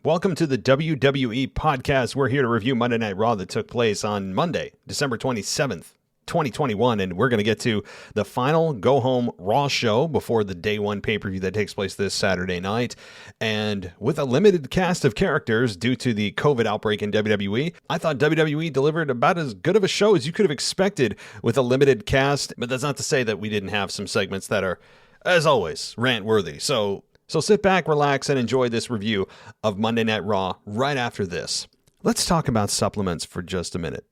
Welcome to the WWE podcast. We're here to review Monday Night Raw that took place on Monday, December 27th, 2021, and we're going to get to the final go-home Raw show before the Day 1 pay-per-view that takes place this Saturday night. And with a limited cast of characters due to the COVID outbreak in WWE, I thought WWE delivered about as good of a show as you could have expected with a limited cast, but that's not to say that we didn't have some segments that are, as always, rant-worthy. So sit back, relax, and enjoy this review of Monday Night Raw right after this. Let's talk about supplements for just a minute.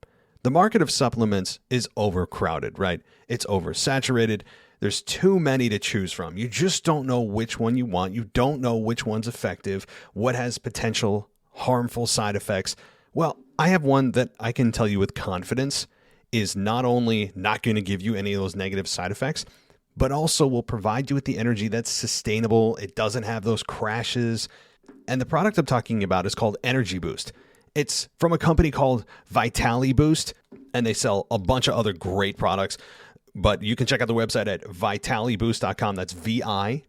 The market of supplements is overcrowded, right? It's oversaturated. There's too many to choose from. You just don't know which one you want. You don't know which one's effective, what has potential harmful side effects. Well, I have one that I can tell you with confidence is not only not going to give you any of those negative side effects, but also will provide you with the energy that's sustainable. It doesn't have those crashes. And the product I'm talking about is called Energy Boost. It's from a company called Vitali Boost, and they sell a bunch of other great products. But you can check out the website at vitaliboost.com. That's VITALI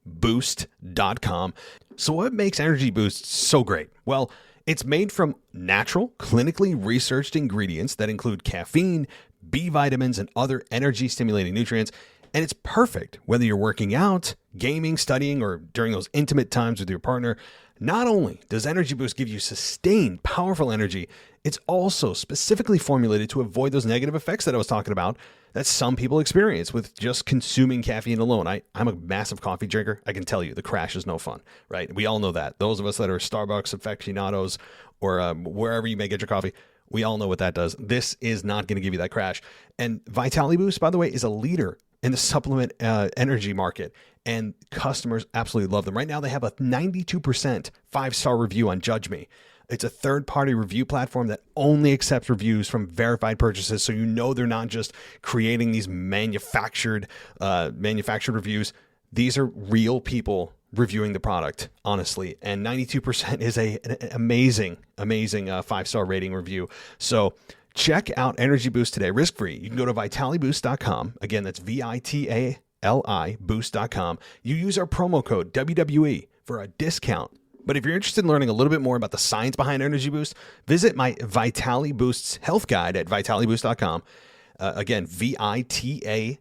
boost.com. So what makes Energy Boost so great? Well, it's made from natural, clinically researched ingredients that include caffeine, B vitamins, and other energy-stimulating nutrients. And it's perfect whether you're working out, gaming, studying, or during those intimate times with your partner. Not only does Energy Boost give you sustained, powerful energy, it's also specifically formulated to avoid those negative effects that I was talking about that some people experience with just consuming caffeine alone. I'm a massive coffee drinker. I can tell you the crash is no fun, right? We all know that. Those of us that are Starbucks aficionados or wherever you may get your coffee, we all know what that does. This is not going to give you that crash. And Vitali Boost, by the way, is a leader in the supplement energy market, and customers absolutely love them. Right now, they have a 92% 5-star review on Judge Me. It's a third-party review platform that only accepts reviews from verified purchases, so you know they're not just creating these manufactured reviews. These are real people reviewing the product, honestly, and 92% is an amazing 5-star rating review. So check out Energy Boost today, risk-free. You can go to vitaliboost.com. Again, that's VITALI boost.com. You use our promo code WWE for a discount. But if you're interested in learning a little bit more about the science behind Energy Boost, visit my Vitali Boost's health guide at vitaliboost.com. Again, VITALI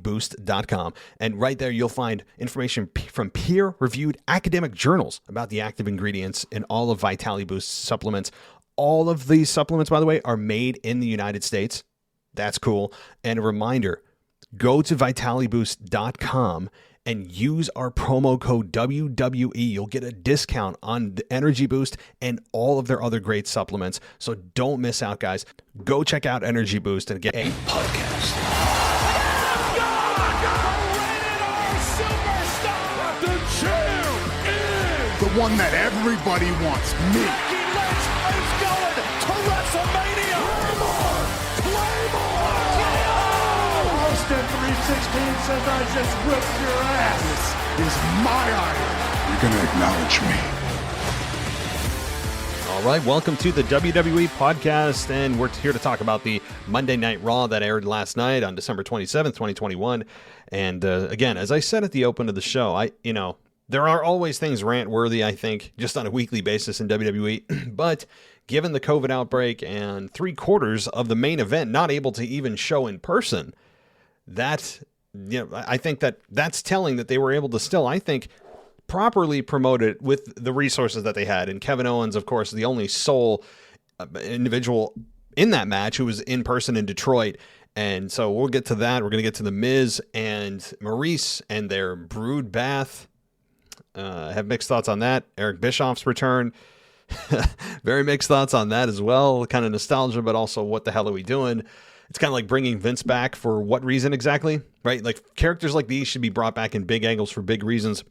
boost.com. And right there, you'll find information from peer-reviewed academic journals about the active ingredients in all of Vitali Boost's supplements. All of these supplements, by the way, are made in the United States. That's cool. And a reminder, go to vitaliboost.com and use our promo code WWE. You'll get a discount on the Energy Boost and all of their other great supplements. So don't miss out, guys. Go check out Energy Boost and get a podcast. The champ is the one that everybody wants, me. Is going to WrestleMania. Claymore. Austin 316 says I just whipped your ass. This is my iron. You're going to acknowledge me. All right, welcome to the WWE podcast, and we're here to talk about the Monday Night Raw that aired last night on December 27th, 2021. And again, as I said at the open of the show, there are always things rant-worthy, I think, just on a weekly basis in WWE. But given the COVID outbreak and 3/4 of the main event not able to even show in person, I think that's telling that they were able to still, I think, properly promote it with the resources that they had. And Kevin Owens, of course, the only sole individual in that match who was in person in Detroit. And so we'll get to that. We're going to get to the Miz and Maurice and their brood bath. I have mixed thoughts on that. Eric Bischoff's return. Very mixed thoughts on that as well. Kind of nostalgia, but also what the hell are we doing? It's kind of like bringing Vince back for what reason exactly, right? Like characters like these should be brought back in big angles for big reasons.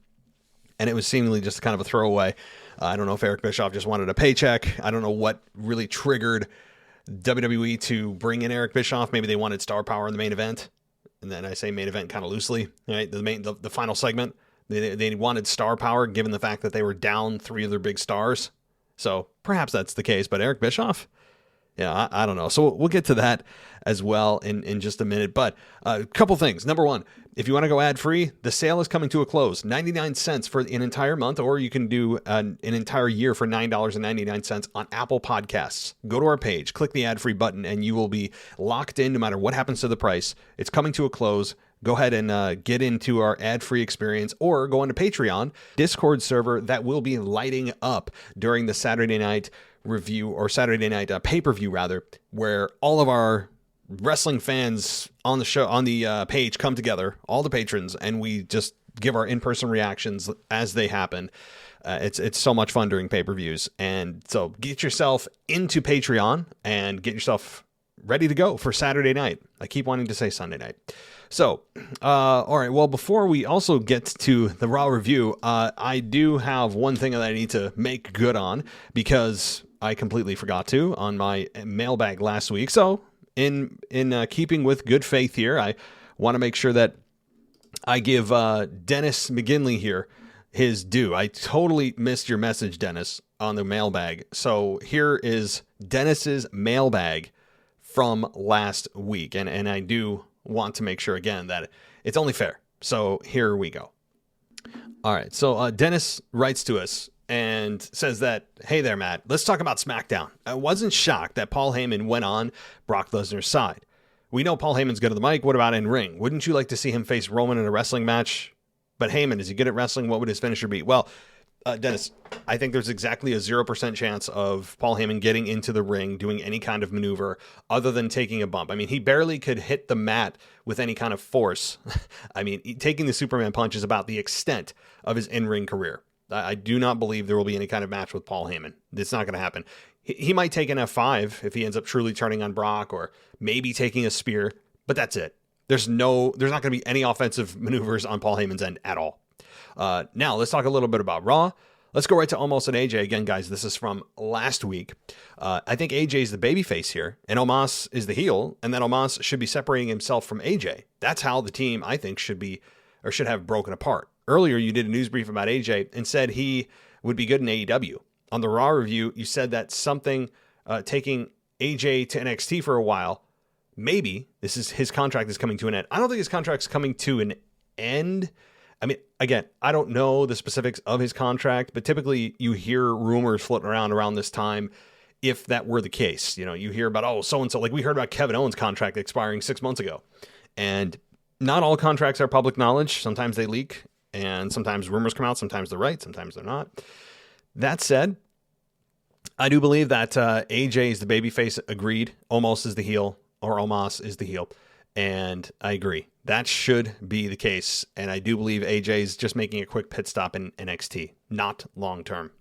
And it was seemingly just kind of a throwaway. I don't know if Eric Bischoff just wanted a paycheck. I don't know what really triggered WWE to bring in Eric Bischoff. Maybe they wanted star power in the main event. And then I say main event kind of loosely, right? The final segment. They wanted star power given the fact that they were down 3 of their big stars. So perhaps that's the case. But Eric Bischoff, Yeah, I don't know. So we'll get to that as well in just a minute. But a couple things. Number one, if you want to go ad-free, the sale is coming to a close. 99 cents for an entire month, or you can do an entire year for $9.99 on Apple Podcasts. Go to our page, click the ad-free button, and you will be locked in no matter what happens to the price. It's coming to a close. Go ahead and get into our ad-free experience, or go on to Patreon, Discord server that will be lighting up during the Saturday night review, or Saturday night pay-per-view rather, where all of our wrestling fans on the show, on the page, come together, all the patrons, and we just give our in-person reactions as they happen. It's so much fun during pay-per-views. And so get yourself into Patreon and get yourself ready to go for Saturday night. I keep wanting to say Sunday night. So, all right, well, before we also get to the Raw review, I do have one thing that I need to make good on, because I completely forgot to on my mailbag last week. So, in keeping with good faith here, I want to make sure that I give Dennis McGinley here his due. I totally missed your message, Dennis, on the mailbag. So here is Dennis's mailbag from last week, and I do want to make sure again that it's only fair. So here we go. All right. So Dennis writes to us and says that, hey there, Matt, let's talk about SmackDown. I wasn't shocked that Paul Heyman went on Brock Lesnar's side. We know Paul Heyman's good at the mic. What about in ring? Wouldn't you like to see him face Roman in a wrestling match? But Heyman, is he good at wrestling? What would his finisher be? Well, Dennis, I think there's exactly a 0% chance of Paul Heyman getting into the ring, doing any kind of maneuver other than taking a bump. I mean, he barely could hit the mat with any kind of force. I mean, taking the Superman punch is about the extent of his in-ring career. I do not believe there will be any kind of match with Paul Heyman. It's not going to happen. He might take an F5 if he ends up truly turning on Brock, or maybe taking a spear, but that's it. There's not going to be any offensive maneuvers on Paul Heyman's end at all. Now, let's talk a little bit about Raw. Let's go right to Omos and AJ. Again, guys, this is from last week. I think AJ is the babyface here, and Omos is the heel, and then Omos should be separating himself from AJ. That's how the team, I think, should have broken apart. Earlier, you did a news brief about AJ and said he would be good in AEW. On the Raw review, you said that something taking AJ to NXT for a while, maybe his contract is coming to an end. I don't think his contract's coming to an end. I mean, again, I don't know the specifics of his contract, but typically you hear rumors floating around this time. If that were the case, you hear about, so-and-so, like we heard about Kevin Owens' contract expiring 6 months ago. And not all contracts are public knowledge. Sometimes they leak, and sometimes rumors come out. Sometimes they're right, sometimes they're not. That said, I do believe that AJ is the babyface, agreed. Omos is the heel, or Omos is the heel. And I agree. That should be the case. And I do believe AJ is just making a quick pit stop in NXT, not long term.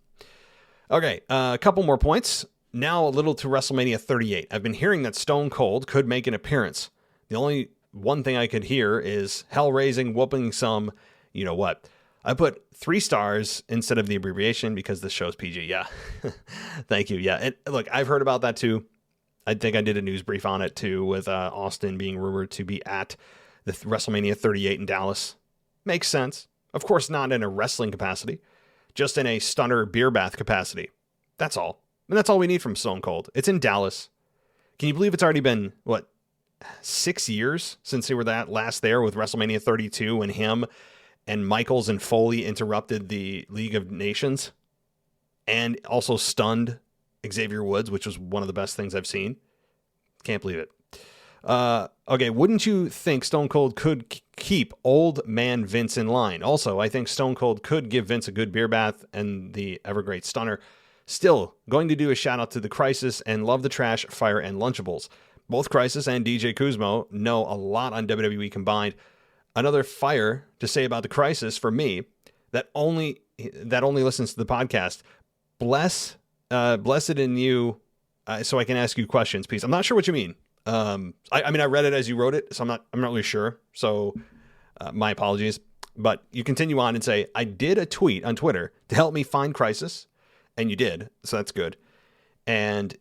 Okay, a couple more points. Now a little to WrestleMania 38. I've been hearing that Stone Cold could make an appearance. The only one thing I could hear is hell-raising, whooping some, you know what. I put 3 stars instead of the abbreviation because this show's PG. Yeah. Thank you. Yeah. And look, I've heard about that too. I think I did a news brief on it too, with Austin being rumored to be at the WrestleMania 38 in Dallas. Makes sense. Of course, not in a wrestling capacity, just in a stunner beer bath capacity. That's all. And that's all we need from Stone Cold. It's in Dallas. Can you believe it's already been, 6 years since they were last there with WrestleMania 32 when him and Michaels and Foley interrupted the League of Nations and also stunned Xavier Woods, which was one of the best things I've seen. Can't believe it. Okay, wouldn't you think Stone Cold could keep old man Vince in line? Also, I think Stone Cold could give Vince a good beer bath and the ever great stunner. Still, going to do a shout out to The Crisis and Love the Trash, Fire, and Lunchables. Both Crisis and DJ Kuzmo know a lot on WWE combined. Another fire to say about The Crisis for me that only listens to the podcast. Blessed in you, so I can ask you questions, please. I'm not sure what you mean. I mean, I read it as you wrote it, so I'm not really sure. So my apologies. But you continue on and say, I did a tweet on Twitter to help me find Crisis, and you did, so that's good. And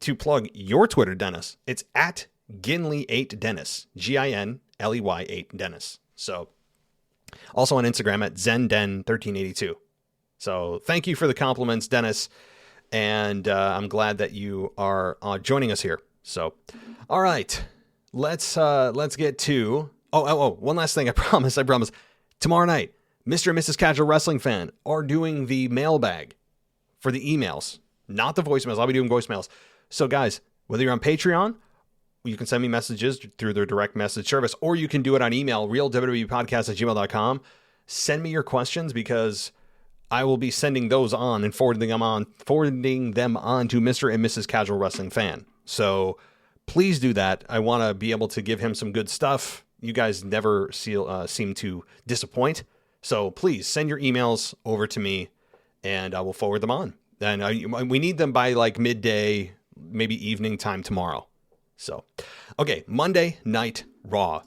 to plug your Twitter, Dennis, it's at Ginley8Dennis, Ginley 8 Dennis. So also on Instagram at ZenDen1382. So thank you for the compliments, Dennis. And I'm glad that you are joining us here. So, all right, let's get to, one last thing. I promise. Tomorrow night, Mr. and Mrs. Casual Wrestling Fan are doing the mailbag for the emails, not the voicemails. I'll be doing voicemails. So guys, whether you're on Patreon, you can send me messages through their direct message service, or you can do it on email, realwwepodcast@gmail.com. Send me your questions, because I will be sending those on and forwarding them on to Mr. and Mrs. Casual Wrestling Fan. So please do that. I want to be able to give him some good stuff. You guys never seem to disappoint. So please send your emails over to me, and I will forward them on. And we need them by like midday, maybe evening time tomorrow. So, okay, Monday Night Raw.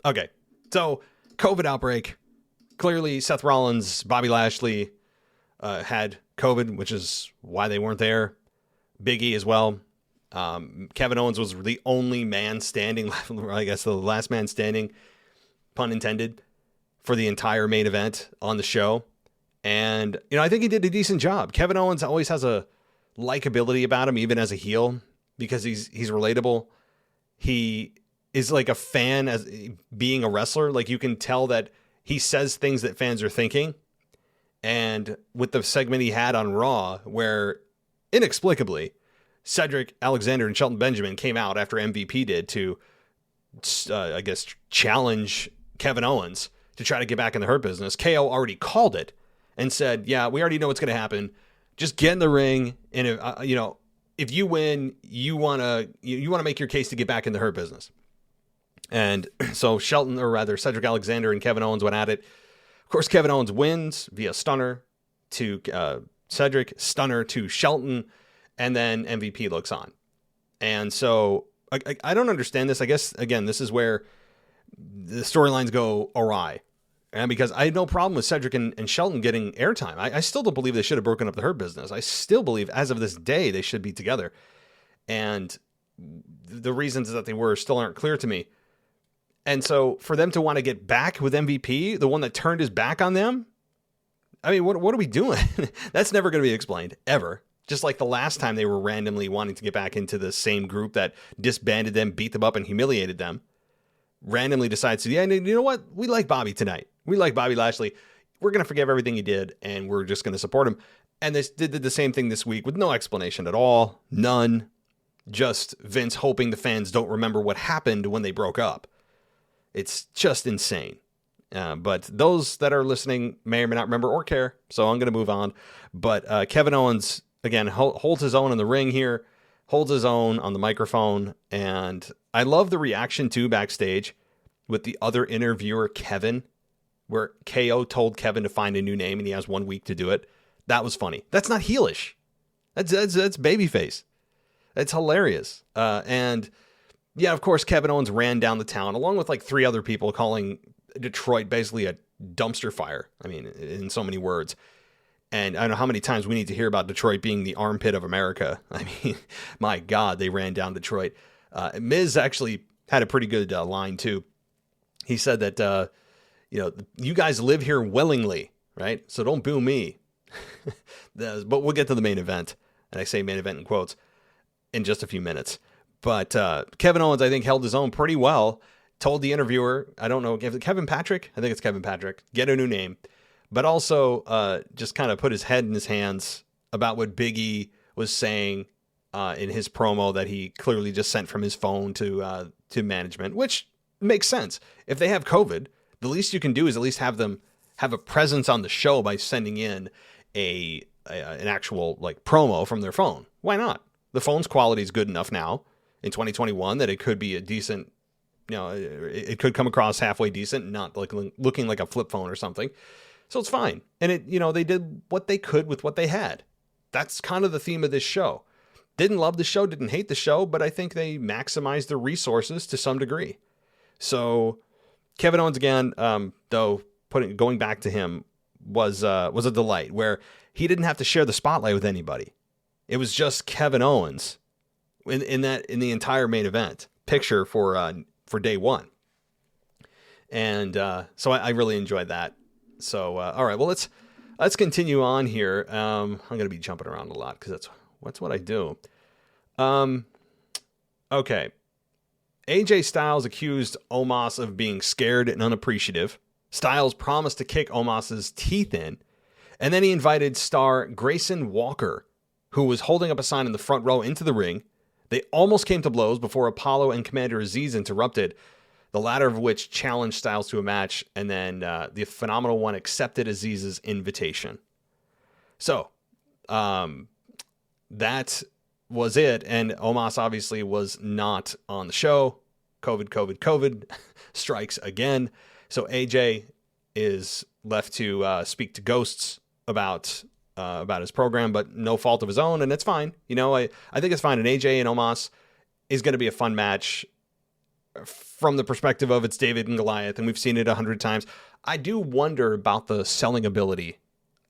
Okay, so COVID outbreak. Clearly, Seth Rollins, Bobby Lashley had COVID, which is why they weren't there. Big E as well. Kevin Owens was the only man standing, I guess the last man standing, pun intended, for the entire main event on the show. And, I think he did a decent job. Kevin Owens always has a likability about him, even as a heel, because he's relatable. He is like a fan as being a wrestler. Like, you can tell that he says things that fans are thinking. And with the segment he had on Raw, where inexplicably Cedric Alexander and Shelton Benjamin came out after MVP did to, I guess, challenge Kevin Owens to try to get back in the Hurt Business. KO already called it and said, yeah, we already know what's going to happen. Just get in the ring. And, if you win, you want to make your case to get back in the Hurt Business. And so Cedric Alexander and Kevin Owens went at it. Of course, Kevin Owens wins via stunner to Cedric, stunner to Shelton, and then MVP looks on. And so I don't understand this. I guess, again, this is where the storylines go awry. And because I had no problem with Cedric and Shelton getting airtime. I still don't believe they should have broken up the Hurt Business. I still believe, as of this day, they should be together. And the reasons that they were still aren't clear to me. And so for them to want to get back with MVP, the one that turned his back on them, I mean, what are we doing? That's never going to be explained, ever. Just like the last time they were randomly wanting to get back into the same group that disbanded them, beat them up, and humiliated them. Randomly decides to, you know what? We like Bobby tonight. We like Bobby Lashley. We're going to forgive everything he did, and we're just going to support him. And they did the same thing this week with no explanation at all. None. Just Vince hoping the fans don't remember what happened when they broke up. It's just insane. But those that are listening may or may not remember or care, so I'm going to move on. But Kevin Owens, again, holds his own in the ring here, holds his own on the microphone, and I love the reaction, too, backstage with the other interviewer, Kevin, where KO told Kevin to find a new name, and he has 1 week to do it. That was funny. That's not heelish. That's babyface. It's hilarious. And yeah, of course, Kevin Owens ran down the town along with like 3 other people, calling Detroit basically a dumpster fire. I mean, in so many words. And I don't know how many times we need to hear about Detroit being the armpit of America. I mean, my God, they ran down Detroit. Miz actually had a pretty good line too. He said that, you guys live here willingly, right? So don't boo me. But we'll get to the main event. And I say main event in quotes in just a few minutes. But Kevin Owens, I think, held his own pretty well. Told the interviewer, I don't know, Kevin Patrick? I think it's Kevin Patrick. Get a new name. But also just kind of put his head in his hands about what Big E was saying in his promo that he clearly just sent from his phone to management, which makes sense. If they have COVID, the least you can do is at least have them have a presence on the show by sending in an actual like promo from their phone. Why not? The phone's quality is good enough now in 2021 that it could be a decent, it could come across halfway decent, not like looking like a flip phone or something. So it's fine. And they did what they could with what they had. That's kind of the theme of this show. Didn't love the show, didn't hate the show, but I think they maximized the resources to some degree. So Kevin Owens again, though, going back to him was a delight, where he didn't have to share the spotlight with anybody. It was just Kevin Owens in the entire main event picture for day one. And so I really enjoyed that. So, all right, well, Let's continue on here. I'm going to be jumping around a lot because that's what I do. Okay. AJ Styles accused Omos of being scared and unappreciative. Styles promised to kick Omos's teeth in. And then he invited star Grayson Walker, who was holding up a sign in the front row, into the ring. They almost came to blows before Apollo and Commander Aziz interrupted, the latter of which challenged Styles to a match, and then the Phenomenal One accepted Aziz's invitation. So, that was it, and Omos obviously was not on the show. COVID strikes again. So AJ is left to speak to ghosts about his program, but no fault of his own, and it's fine. I think it's fine. And AJ and Omos is going to be a fun match from the perspective of it's David and Goliath, and we've seen it 100 times. I do wonder about the selling ability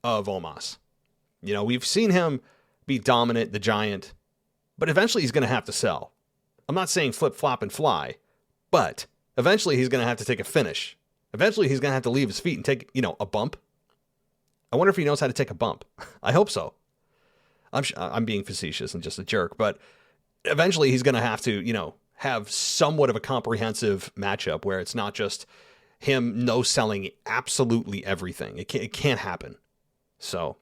of Omos. We've seen him be dominant, the giant, but eventually he's going to have to sell. I'm not saying flip, flop, and fly, but eventually he's going to have to take a finish. Eventually he's going to have to leave his feet and take, a bump. I wonder if he knows how to take a bump. I hope so. I'm being facetious and just a jerk, but eventually he's going to have to, have somewhat of a comprehensive matchup where it's not just him no-selling absolutely everything. It can't happen. So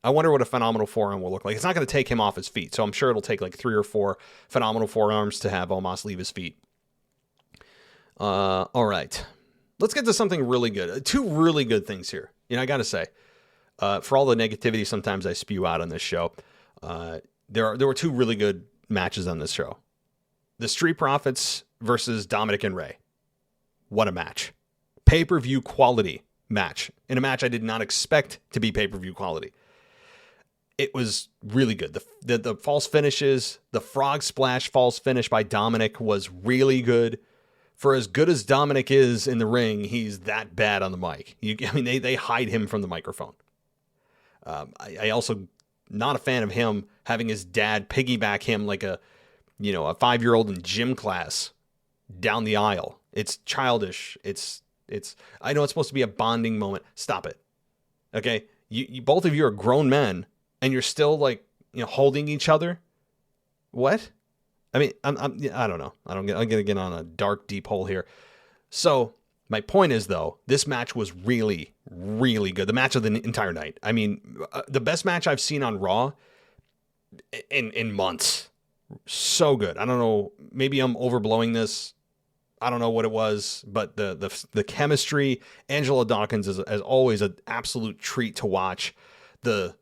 I wonder what a phenomenal forearm will look like. It's not going to take him off his feet, so I'm sure it'll take like 3 or 4 phenomenal forearms to have Omos leave his feet. All right. Let's get to something really good. 2 really good things here. I got to say, for all the negativity sometimes I spew out on this show, there were 2 really good matches on this show. The Street Profits versus Dominic and Rey. What a match. Pay-per-view quality match. In a match I did not expect to be pay-per-view quality. It was really good. The false finishes, the frog splash false finish by Dominic was really good. For as good as Dominic is in the ring, he's that bad on the mic. They hide him from the microphone. I also not a fan of him having his dad piggyback him like a 5-year-old in gym class down the aisle. It's childish. It's. I know it's supposed to be a bonding moment. Stop it. Okay, you both of you are grown men, and you're still holding each other. What? I don't know. I'm gonna get on a dark, deep hole here. So my point is, though, this match was really, really good. The match of the entire night. The best match I've seen on Raw in months. So good. I don't know. Maybe I'm overblowing this. I don't know what it was, but the chemistry. Angelo Dawkins is, as always, an absolute treat to watch. The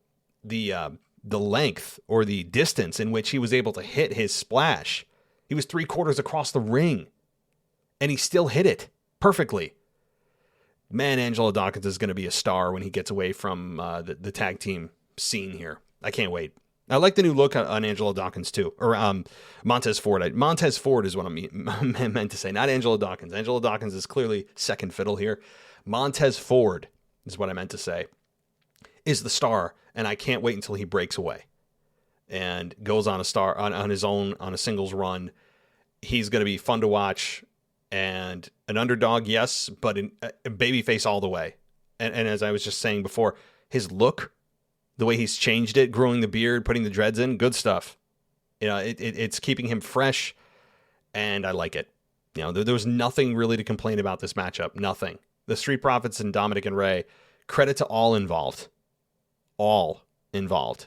length or the distance in which he was able to hit his splash. He was 3/4 across the ring, and he still hit it perfectly. Man, Angelo Dawkins is going to be a star when he gets away from the tag team scene here. I can't wait. I like the new look on Angelo Dawkins too, or Montez Ford. Montez Ford is what I meant to say, not Angelo Dawkins. Angelo Dawkins is clearly second fiddle here. Montez Ford is what I meant to say, is the star, and I can't wait until he breaks away and goes on a star on his own on a singles run. He's going to be fun to watch and an underdog, yes, but a babyface all the way. And as I was just saying before, his look. The way he's changed it, growing the beard, putting the dreads in, good stuff. It's keeping him fresh, and I like it. There was nothing really to complain about this matchup. Nothing. The Street Profits and Dominic and Rey, credit to all involved. All involved.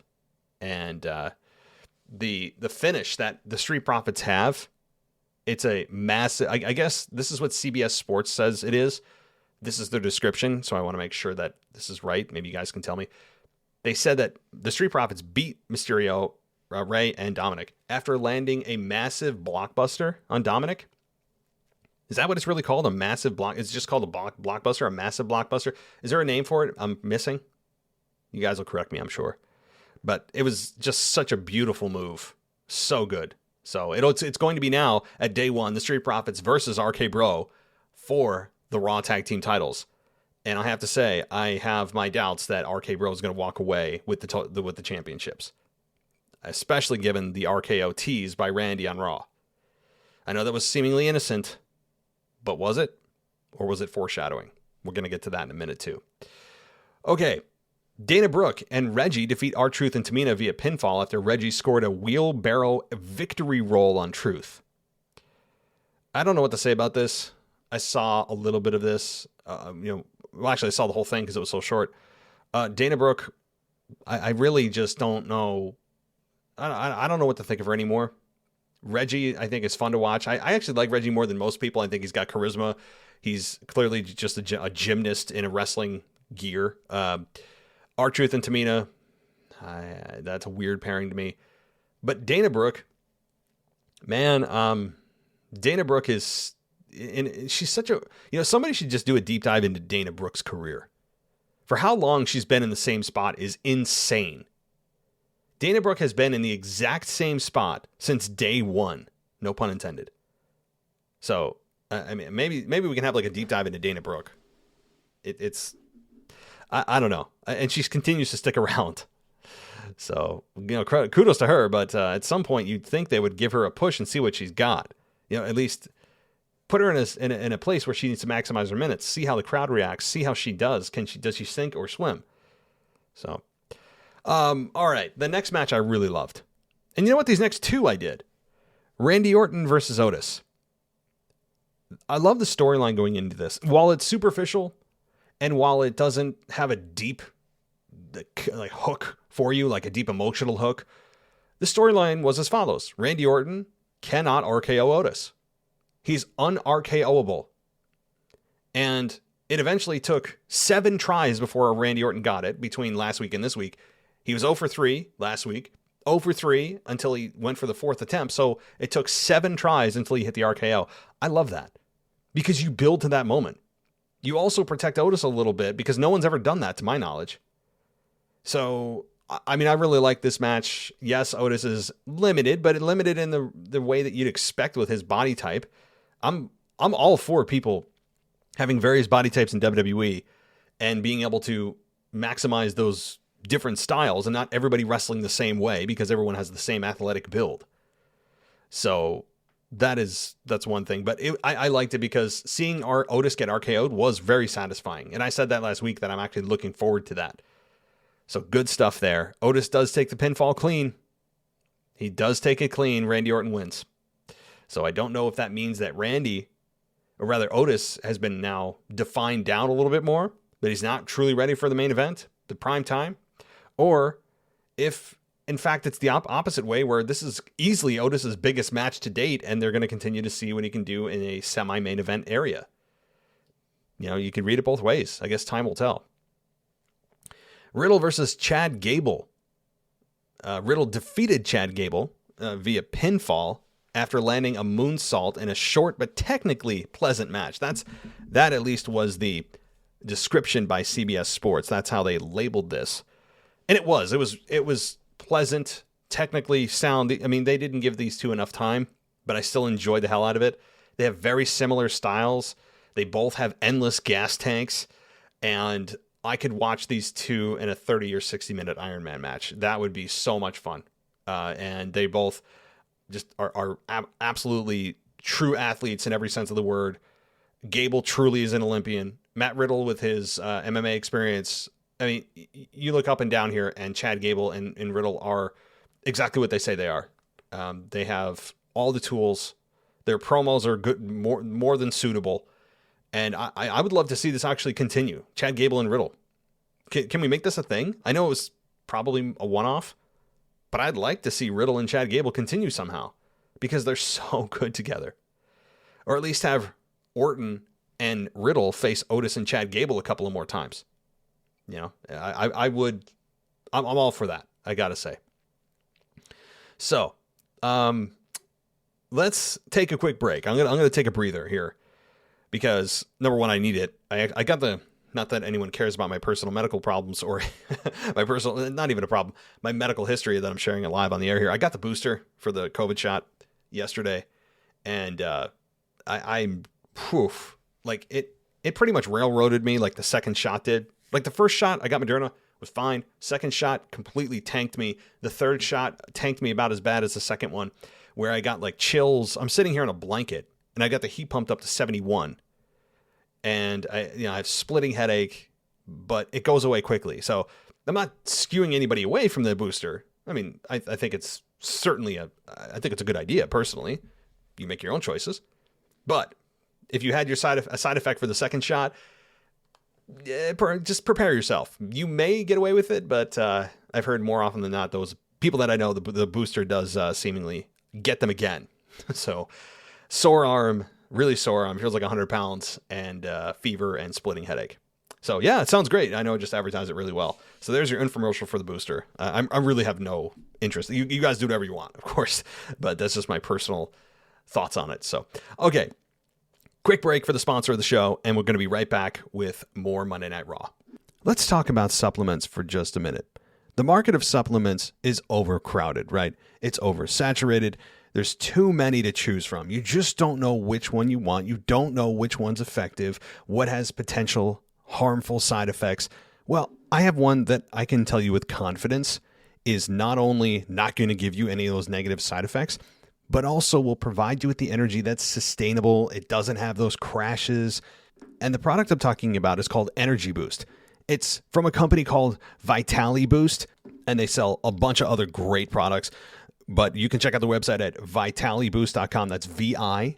And the finish that the Street Profits have, it's a massive... I guess this is what CBS Sports says it is. This is their description, so I want to make sure that this is right. Maybe you guys can tell me. They said that the Street Profits beat Mysterio, Rey, and Dominic after landing a massive blockbuster on Dominic. Is that what it's really called? A massive block? It's just called a blockbuster, a massive blockbuster. Is there a name for it I'm missing? You guys will correct me, I'm sure. But it was just such a beautiful move. So good. So it's going to be now at day 1, the Street Profits versus RK Bro for the Raw Tag Team titles. And I have to say, I have my doubts that RK Bro is going to walk away with the championships, especially given the RKO tease by Randy on Raw. I know that was seemingly innocent, but was it? Or was it foreshadowing? We're going to get to that in a minute, too. Okay, Dana Brooke and Reggie defeat R-Truth and Tamina via pinfall after Reggie scored a wheelbarrow victory roll on Truth. I don't know what to say about this. I saw a little bit of this. Actually, I saw the whole thing because it was so short. Dana Brooke, I really just don't know. I don't know what to think of her anymore. Reggie, I think, is fun to watch. I actually like Reggie more than most people. I think he's got charisma. He's clearly just a gymnast in a wrestling gear. R-Truth and Tamina, that's a weird pairing to me. But Dana Brooke, man, Dana Brooke is, and she's such a, somebody should just do a deep dive into Dana Brooke's career. For how long she's been in the same spot is insane. Dana Brooke has been in the exact same spot since day one. No pun intended. So, maybe we can have like a deep dive into Dana Brooke. It's I don't know. And she continues to stick around. So, kudos to her. But at some point, you'd think they would give her a push and see what she's got. At least put her in a place where she needs to maximize her minutes. See how the crowd reacts. See how she does. Does she sink or swim? So, all right. The next match I really loved. And you know what? These next two I did. Randy Orton versus Otis. I love the storyline going into this. While it's superficial, and while it doesn't have a deep hook for you, like a deep emotional hook, the storyline was as follows. Randy Orton cannot RKO Otis. He's un-RKOable. And it eventually took 7 tries before Randy Orton got it between last week and this week. He was 0 for 3 last week, 0 for 3 until he went for the 4th attempt. So it took 7 tries until he hit the RKO. I love that because you build to that moment. You also protect Otis a little bit because no one's ever done that to my knowledge. So, I really like this match. Yes, Otis is limited, but limited in the way that you'd expect with his body type. I'm all for people having various body types in WWE and being able to maximize those different styles and not everybody wrestling the same way because everyone has the same athletic build. So that's one thing, but I liked it because seeing our Otis get RKO'd was very satisfying. And I said that last week that I'm actually looking forward to that. So good stuff there. Otis does take the pinfall clean. He does take it clean. Randy Orton wins. So I don't know if that means that Otis has been now defined down a little bit more, but he's not truly ready for the main event, the prime time, or if in fact it's the opposite way where this is easily Otis's biggest match to date and they're going to continue to see what he can do in a semi-main event area. You can read it both ways. I guess time will tell. Riddle versus Chad Gable. Riddle defeated Chad Gable via pinfall after landing a moonsault in a short but technically pleasant match. That at least was the description by CBS Sports. That's how they labeled this. And it was pleasant, technically sound. They didn't give these two enough time, but I still enjoyed the hell out of it. They have very similar styles. They both have endless gas tanks, and I could watch these two in a 30 or 60-minute Iron Man match. That would be so much fun. And they both just are absolutely true athletes in every sense of the word. Gable truly is an Olympian. Matt Riddle with his MMA experience. You look up and down here, and Chad Gable and Riddle are exactly what they say they are. They have all the tools. Their promos are good, more than suitable. And I would love to see this actually continue. Chad Gable and Riddle. Can we make this a thing? I know it was probably a one-off, but I'd like to see Riddle and Chad Gable continue somehow because they're so good together. Or at least have Orton and Riddle face Otis and Chad Gable a couple of more times. I'm all for that, I gotta say. So, let's take a quick break. I'm gonna take a breather here because number one, I need it. I got not that anyone cares about my personal medical problems or not even a problem, my medical history that I'm sharing it live on the air here. I got the booster for the COVID shot yesterday, and I'm like it pretty much railroaded me like the second shot did. Like the first shot, I got Moderna, was fine. Second shot completely tanked me. The third shot tanked me about as bad as the second one, where I got like chills. I'm sitting here in a blanket, and I got the heat pumped up to 71. And I have splitting headache, but it goes away quickly. So I'm not skewing anybody away from the booster. I mean, I think it's certainly I think it's a good idea personally. You make your own choices. But if you had a side effect for the second shot, just prepare yourself. You may get away with it, but I've heard more often than not, those people that I know, the booster does seemingly get them again. So sore arm, really sore arm, feels like 100 pounds, and fever and splitting headache. So yeah, it sounds great. I know I just advertised it really well. So there's your infomercial for the booster. I really have no interest. You guys do whatever you want, of course, but that's just my personal thoughts on it. So, okay, quick break for the sponsor of the show, and we're going to be right back with more Monday Night Raw. Let's talk about supplements for just a minute. The market of supplements is overcrowded, right? It's oversaturated. There's too many to choose from. You just don't know which one you want. You don't know which one's effective, what has potential harmful side effects. Well, I have one that I can tell you with confidence is not only not going to give you any of those negative side effects, but also will provide you with the energy that's sustainable. It doesn't have those crashes. And the product I'm talking about is called Energy Boost. It's from a company called Vitali Boost, and they sell a bunch of other great products. But you can check out the website at vitaliboost.com. That's VITALI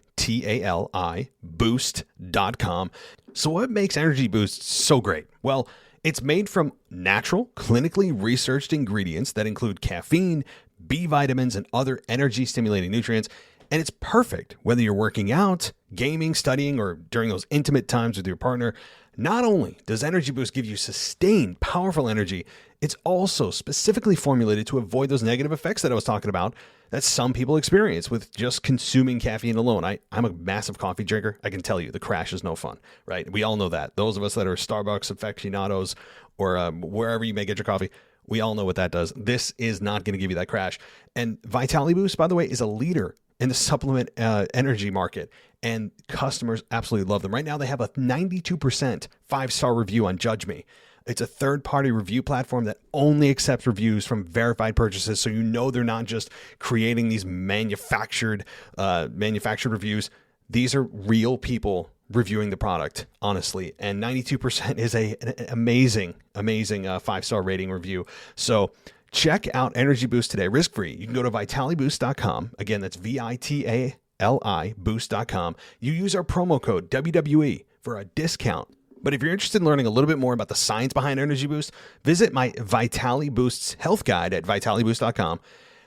boost.com. So what makes Energy Boost so great? Well, it's made from natural, clinically researched ingredients that include caffeine, B vitamins, and other energy-stimulating nutrients. And it's perfect whether you're working out, gaming, studying, or during those intimate times with your partner. Not only does Energy Boost give you sustained, powerful energy, it's also specifically formulated to avoid those negative effects that I was talking about that some people experience with just consuming caffeine alone. I'm a massive coffee drinker. I can tell you the crash is no fun, right? We all know that. Those of us that are Starbucks aficionados or wherever you may get your coffee, we all know what that does. This is not going to give you that crash. And Vitali Boost, by the way, is a leader in the supplement energy market, and customers absolutely love them. Right now, they have a 92% 5-star review on Judge Me. It's a third-party review platform that only accepts reviews from verified purchases, so you know they're not just creating these manufactured reviews. These are real people reviewing the product, honestly, and 92% is an amazing 5-star rating review. So check out Energy Boost today, risk-free. You can go to vitaliboost.com. Again, that's VITALI boost.com. You use our promo code WWE for a discount. But if you're interested in learning a little bit more about the science behind Energy Boost, visit my Vitali Boost's health guide at vitaliboost.com.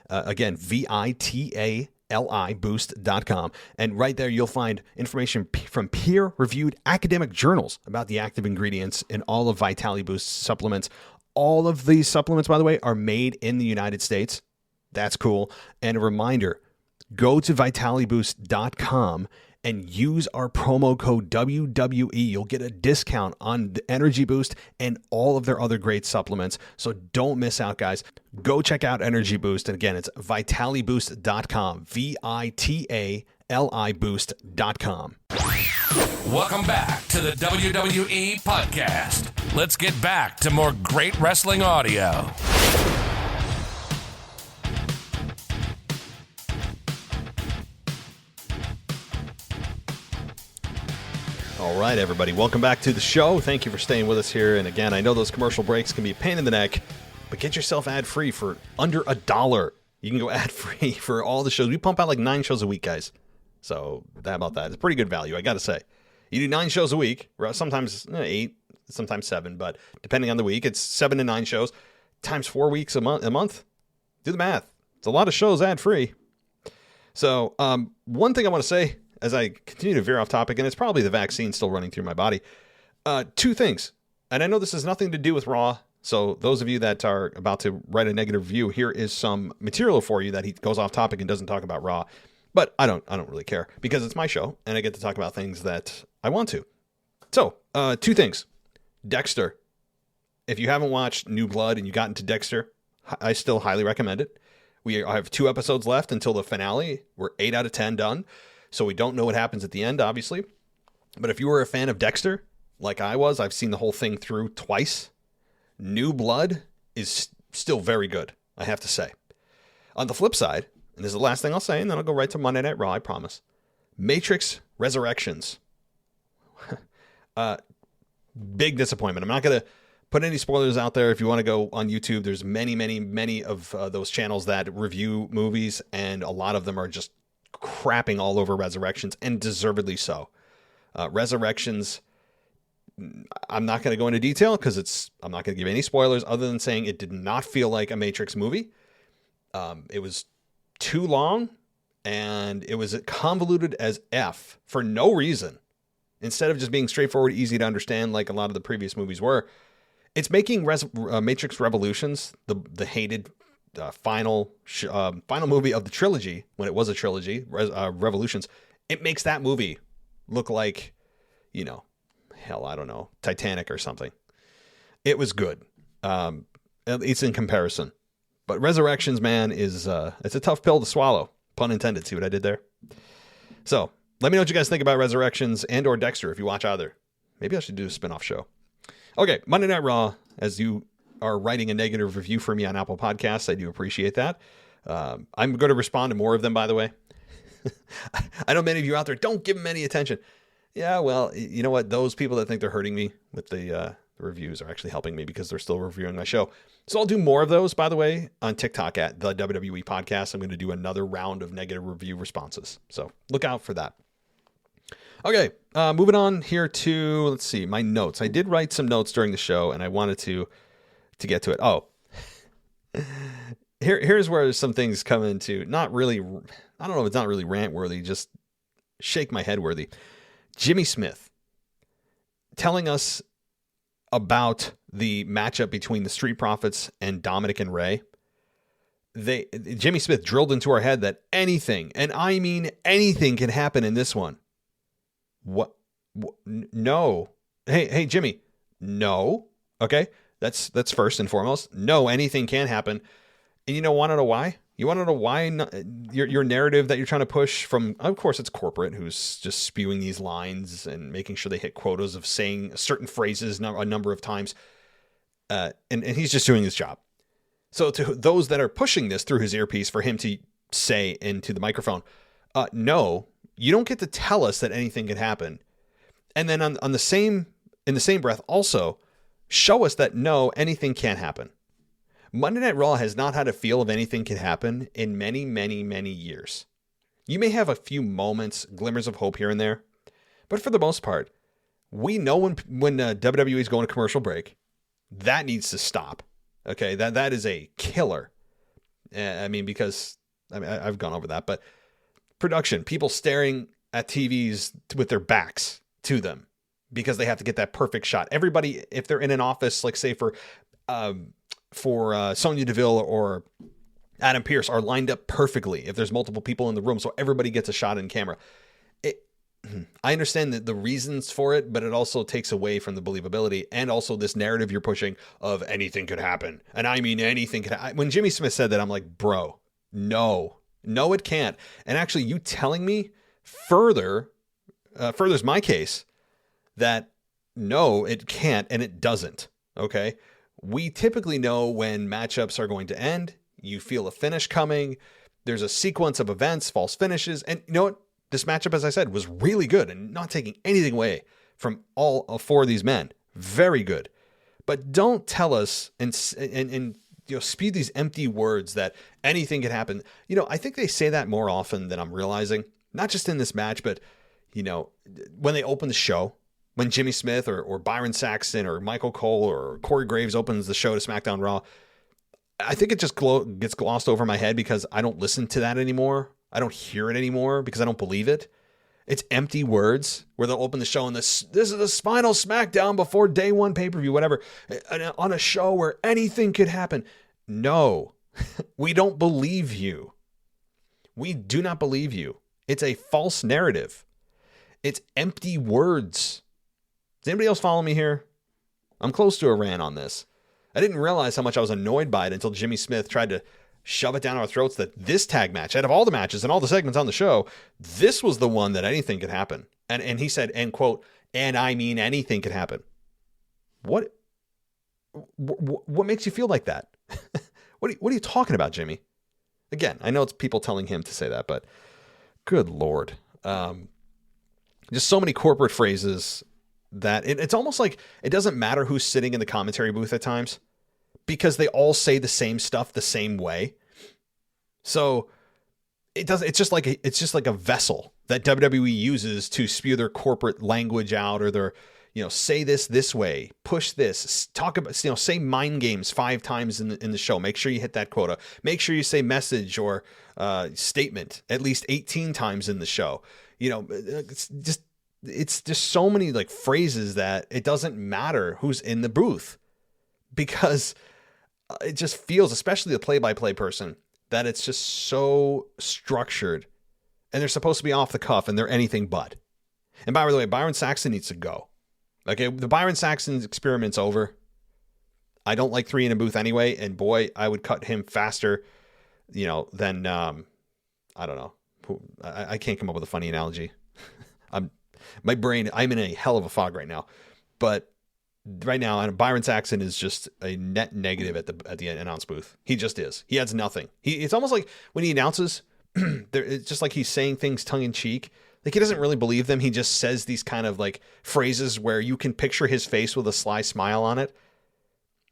Again, VITALI boost.com. And right there, you'll find information from peer-reviewed academic journals about the active ingredients in all of Vitali Boost's supplements. All of these supplements, by the way, are made in the United States. That's cool. And a reminder, go to vitaliboost.com and use our promo code WWE. You'll get a discount on the Energy Boost and all of their other great supplements. So don't miss out, guys. Go check out Energy Boost. And again, it's vitaliboost.com, VITALI boost.com. Welcome back to the WWE podcast. Let's get back to more great wrestling audio. All right, everybody. Welcome back to the show. Thank you for staying with us here. And again, I know those commercial breaks can be a pain in the neck, but get yourself ad-free for under $1. You can go ad-free for all the shows. We pump out like 9 shows a week, guys. So how about that? It's pretty good value, I got to say. You do 9 shows a week, sometimes 8, sometimes 7, but depending on the week, it's 7 to 9 shows times 4 weeks a month. Do the math. It's a lot of shows ad-free. So one thing I want to say as I continue to veer off topic, and it's probably the vaccine still running through my body, 2 things. And I know this has nothing to do with Raw, so those of you that are about to write a negative review, here is some material for you that he goes off topic and doesn't talk about Raw. But I don't really care because it's my show and I get to talk about things that I want to. So, 2 things. Dexter. If you haven't watched New Blood and you got into Dexter, I still highly recommend it. I have 2 episodes left until the finale. We're 8 out of 10 done. So we don't know what happens at the end, obviously. But if you were a fan of Dexter, like I was, I've seen the whole thing through twice. New Blood is still very good, I have to say. On the flip side, and this is the last thing I'll say, and then I'll go right to Monday Night Raw, I promise. Matrix Resurrections. Big disappointment. I'm not going to put any spoilers out there. If you want to go on YouTube, there's many of those channels that review movies, and a lot of them are just crapping all over Resurrections, and deservedly so. Resurrections, I'm not going to go into detail because I'm not going to give any spoilers other than saying it did not feel like a Matrix movie. It was too long, and it was convoluted as F for no reason. Instead of just being straightforward, easy to understand like a lot of the previous movies were, it's making Matrix Revolutions, the hated final movie of the trilogy, when it was a trilogy, Revolutions, it makes that movie look like, hell, I don't know, Titanic or something. It was good, at least in comparison. But Resurrections, man, it's a tough pill to swallow. Pun intended. See what I did there? So, let me know what you guys think about Resurrections and or Dexter if you watch either. Maybe I should do a spin-off show. Okay, Monday Night Raw, as you are writing a negative review for me on Apple Podcasts, I do appreciate that. I'm going to respond to more of them, by the way. I know many of you out there don't give them any attention. Yeah, well, you know what? Those people that think they're hurting me with the reviews are actually helping me because they're still reviewing my show. So I'll do more of those, by the way, on TikTok at the WWE Podcast. I'm going to do another round of negative review responses. So look out for that. Okay, moving on here to, let's see, my notes. I did write some notes during the show, and I wanted to get to it. Oh, here's where some things come into, not really, I don't know if it's not really rant-worthy, just shake my head-worthy. Jimmy Smith telling us about the matchup between the Street Profits and Dominic and Ray. Jimmy Smith drilled into our head that anything, and I mean anything, can happen in this one. What? No. Hey, Jimmy. No. Okay. That's first and foremost. No, anything can happen. And want to know why? You want to know why your narrative that you're trying to push from, of course, it's corporate who's just spewing these lines and making sure they hit quotas of saying certain phrases a number of times. And he's just doing his job. So to those that are pushing this through his earpiece for him to say into the microphone, no, you don't get to tell us that anything can happen. And then in the same breath, also show us that no, anything can't happen. Monday Night Raw has not had a feel of anything can happen in many, many, many years. You may have a few moments, glimmers of hope here and there, but for the most part, we know when WWE is going to commercial break, that needs to stop. Okay, that is a killer. Because I've gone over that, but production, people staring at TVs with their backs to them because they have to get that perfect shot. Everybody, if they're in an office, like say for Sonya Deville or Adam Pearce, are lined up perfectly if there's multiple people in the room, so everybody gets a shot in camera. I understand the reasons for it, but it also takes away from the believability and also this narrative you're pushing of anything could happen. And I mean anything could happen. When Jimmy Smith said that, I'm like, bro, no, it can't. And actually, you telling me furthers my case that no, it can't and it doesn't. Okay. We typically know when matchups are going to end. You feel a finish coming. There's a sequence of events, false finishes. And you know what? This matchup, as I said, was really good and not taking anything away from all four of these men. Very good. But don't tell us and spew these empty words that anything could happen. I think they say that more often than I'm realizing. Not just in this match, but, when they open the show, when Jimmy Smith or Byron Saxton or Michael Cole or Corey Graves opens the show to SmackDown Raw, I think it just gets glossed over my head because I don't listen to that anymore. I don't hear it anymore because I don't believe it. It's empty words where they'll open the show and this is the final SmackDown before day one pay-per-view, whatever, on a show where anything could happen. No, we don't believe you. We do not believe you. It's a false narrative. It's empty words. Does anybody else follow me here? I'm close to a rant on this. I didn't realize how much I was annoyed by it until Jimmy Smith tried to shove it down our throats that this tag match, out of all the matches and all the segments on the show, this was the one that anything could happen. And he said, end quote, and I mean anything could happen. What makes you feel like that? What are you talking about, Jimmy? Again, I know it's people telling him to say that, but good Lord. Just so many corporate phrases that it's almost like it doesn't matter who's sitting in the commentary booth at times because they all say the same stuff the same way. So it's just like a vessel that WWE uses to spew their corporate language out, or their, say this way, push this, talk about, say mind games 5 times in the show. Make sure you hit that quota. Make sure you say message or statement at least 18 times in the show. It's just so many like phrases that it doesn't matter who's in the booth, because it just feels, especially the play-by-play person, that it's just so structured, and they're supposed to be off the cuff, and they're anything but. And by the way, Byron Saxton needs to go. Okay, the Byron Saxton experiment's over. I don't like 3 in a booth anyway, and boy, I would cut him faster, than I don't know. I can't come up with a funny analogy. I'm in a hell of a fog right now. But right now, Byron Saxton is just a net negative at the announce booth. He just is. He adds nothing. It's almost like when he announces, it's just like he's saying things tongue in cheek. Like he doesn't really believe them. He just says these kind of like phrases where you can picture his face with a sly smile on it.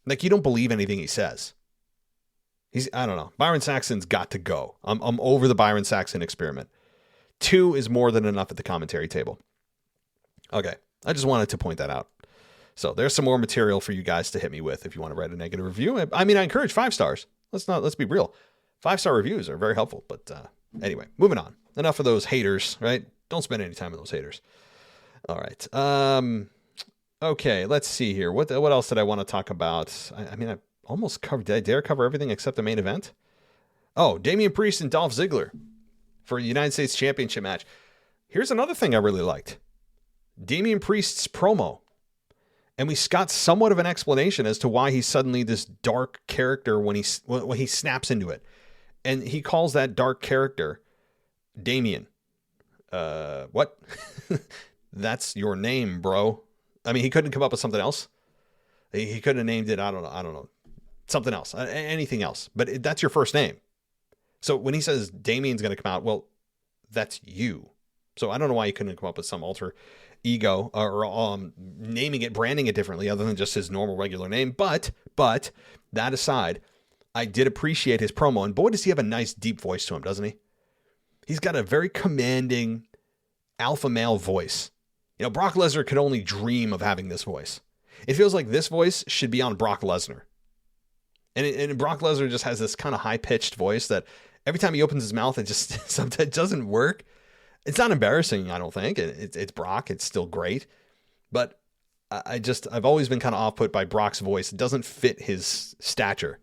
Like you don't believe anything he says. I don't know. Byron Saxton's got to go. I'm over the Byron Saxton experiment. 2 is more than enough at the commentary table. Okay. I just wanted to point that out. So there's some more material for you guys to hit me with if you want to write a negative review. I mean, I encourage 5 stars. Let's be real. 5-star reviews are very helpful. But anyway, moving on. Enough of those haters, right? Don't spend any time with those haters. All right. Okay, let's see here. What else did I want to talk about? I almost covered. Did I dare cover everything except the main event? Oh, Damian Priest and Dolph Ziggler for a United States Championship match. Here's another thing I really liked. Damian Priest's promo. And we got somewhat of an explanation as to why he's suddenly this dark character when he snaps into it. And he calls that dark character Damian. What? That's your name, bro. I mean, he couldn't come up with something else. He couldn't have named it, I don't know. Something else. Anything else. But that's your first name. So when he says Damian's going to come out, well, that's you. So I don't know why he couldn't come up with some alter ego or naming it, branding it differently other than just his normal regular name. But that aside, I did appreciate his promo, and boy, does he have a nice deep voice to him, doesn't he? He's got a very commanding alpha male voice. Brock Lesnar could only dream of having this voice. It feels like this voice should be on Brock Lesnar. And Brock Lesnar just has this kind of high-pitched voice that every time he opens his mouth, it just sometimes doesn't work. It's not embarrassing, I don't think. It's Brock. It's still great. But I've always been kind of off-put by Brock's voice. It doesn't fit his stature.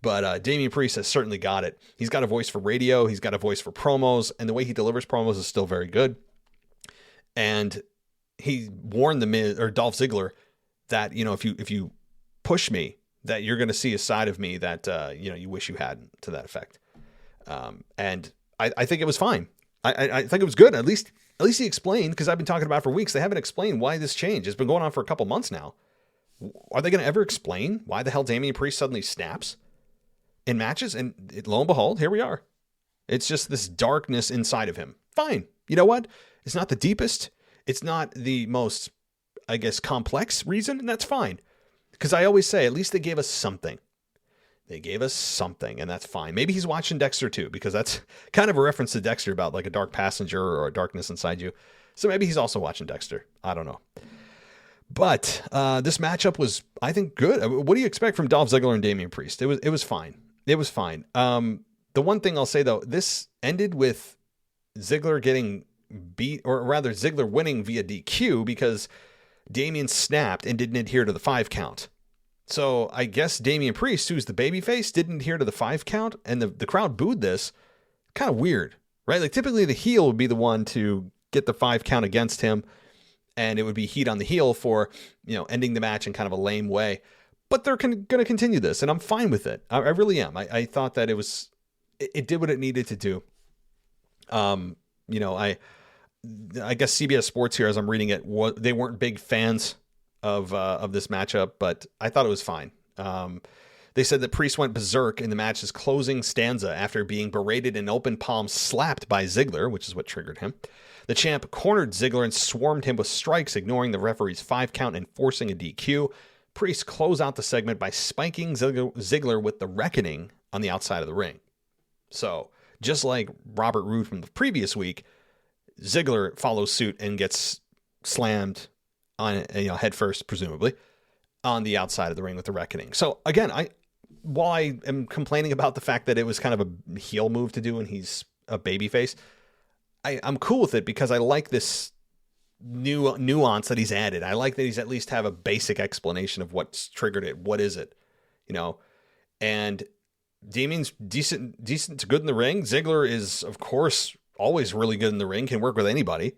But Damian Priest has certainly got it. He's got a voice for radio. He's got a voice for promos. And the way he delivers promos is still very good. And he warned Dolph Ziggler that, if you push me, that you're going to see a side of me that, you wish you had, to that effect. And I think it was fine. I think it was good. At least he explained, because I've been talking about it for weeks. They haven't explained why this change. It's been going on for a couple months now. Are they going to ever explain why the hell Damian Priest suddenly snaps in matches? And lo and behold, here we are. It's just this darkness inside of him. Fine. You know what? It's not the deepest. It's not the most, I guess, complex reason. And that's fine. Because I always say, at least they gave us something. They gave us something, and that's fine. Maybe he's watching Dexter too, because that's kind of a reference to Dexter about like a dark passenger or a darkness inside you. So maybe he's also watching Dexter. I don't know. But this matchup was, I think, good. What do you expect from Dolph Ziggler and Damian Priest? It was fine. It was fine. The one thing I'll say, though, this ended with Ziggler getting beat, or rather Ziggler winning via DQ because Damian snapped and didn't adhere to the 5 count. So I guess Damian Priest, who's the babyface, didn't adhere to the 5 count, and the crowd booed this. Kind of weird, right? Like typically the heel would be the one to get the 5 count against him, and it would be heat on the heel for, ending the match in kind of a lame way. But they're going to continue this, and I'm fine with it. I really am. I thought that it did what it needed to do. I guess CBS Sports here, as I'm reading it, they weren't big fans of this matchup, but I thought it was fine. They said that Priest went berserk in the match's closing stanza after being berated and open palm slapped by Ziggler, which is what triggered him. The champ cornered Ziggler and swarmed him with strikes, ignoring the referee's 5 count and forcing a DQ. Priest closed out the segment by spiking Ziggler with the Reckoning on the outside of the ring. So, just like Robert Roode from the previous week, Ziggler follows suit and gets slammed on, head first, presumably, on the outside of the ring with the Reckoning. So, again, while I am complaining about the fact that it was kind of a heel move to do and he's a babyface, I'm cool with it because I like this new nuance that he's added. I like that he's at least have a basic explanation of what's triggered it. What is it? And Damian's decent to good in the ring. Ziggler is, of course, always really good in the ring, can work with anybody.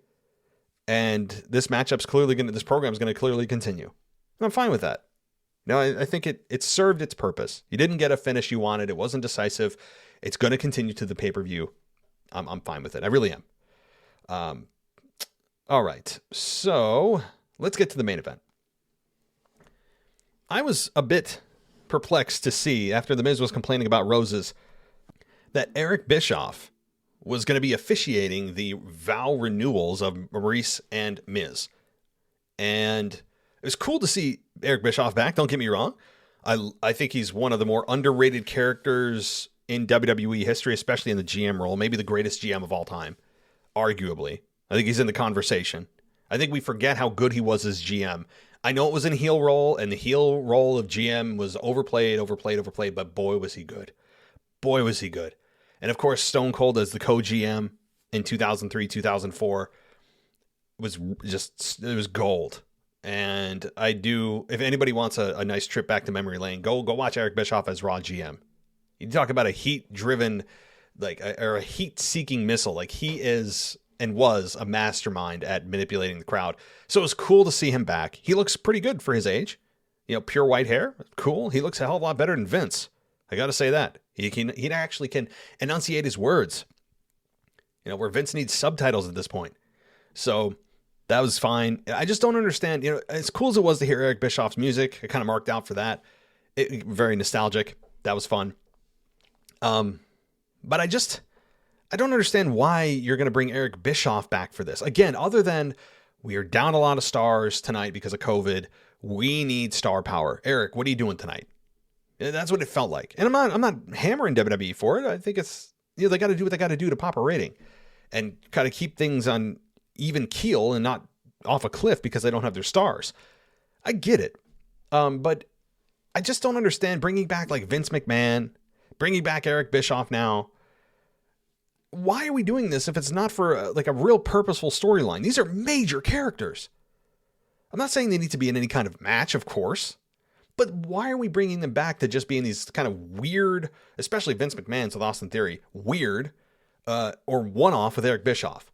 And this this program's going to clearly continue. And I'm fine with that. I think it served its purpose. You didn't get a finish you wanted. It wasn't decisive. It's going to continue to the pay-per-view. I'm fine with it. I really am. All right. So let's get to the main event. I was a bit perplexed to see, after The Miz was complaining about roses, that Eric Bischoff was going to be officiating the vow renewals of Maurice and Miz. And it was cool to see Eric Bischoff back. Don't get me wrong. I think he's one of the more underrated characters in WWE history, especially in the GM role. Maybe the greatest GM of all time, arguably. I think he's in the conversation. I think we forget how good he was as GM. I know it was in heel role, and the heel role of GM was overplayed, but boy, was he good. Boy, was he good. And of course, Stone Cold as the co-GM in 2003, 2004 it was gold. And if anybody wants a nice trip back to memory lane, go watch Eric Bischoff as Raw GM. You talk about a heat-driven, or a heat-seeking missile. Like, he is and was a mastermind at manipulating the crowd. So it was cool to see him back. He looks pretty good for his age. Pure white hair, cool. He looks a hell of a lot better than Vince. I got to say that. He actually can enunciate his words. Where Vince needs subtitles at this point. So that was fine. I just don't understand. As cool as it was to hear Eric Bischoff's music, I kind of marked out for that. Very nostalgic. That was fun. But I don't understand why you're going to bring Eric Bischoff back for this. Again, other than we are down a lot of stars tonight because of COVID. We need star power. Eric, what are you doing tonight? That's what it felt like. And I'm not hammering WWE for it. I think it's, they got to do what they got to do to pop a rating and kind of keep things on even keel and not off a cliff because they don't have their stars. I get it. But I just don't understand bringing back like Vince McMahon, bringing back Eric Bischoff now. Why are we doing this if it's not for a real purposeful storyline? These are major characters. I'm not saying they need to be in any kind of match, of course, but why are we bringing them back to just being these kind of weird, especially Vince McMahon's with Austin Theory, weird, or one-off with Eric Bischoff?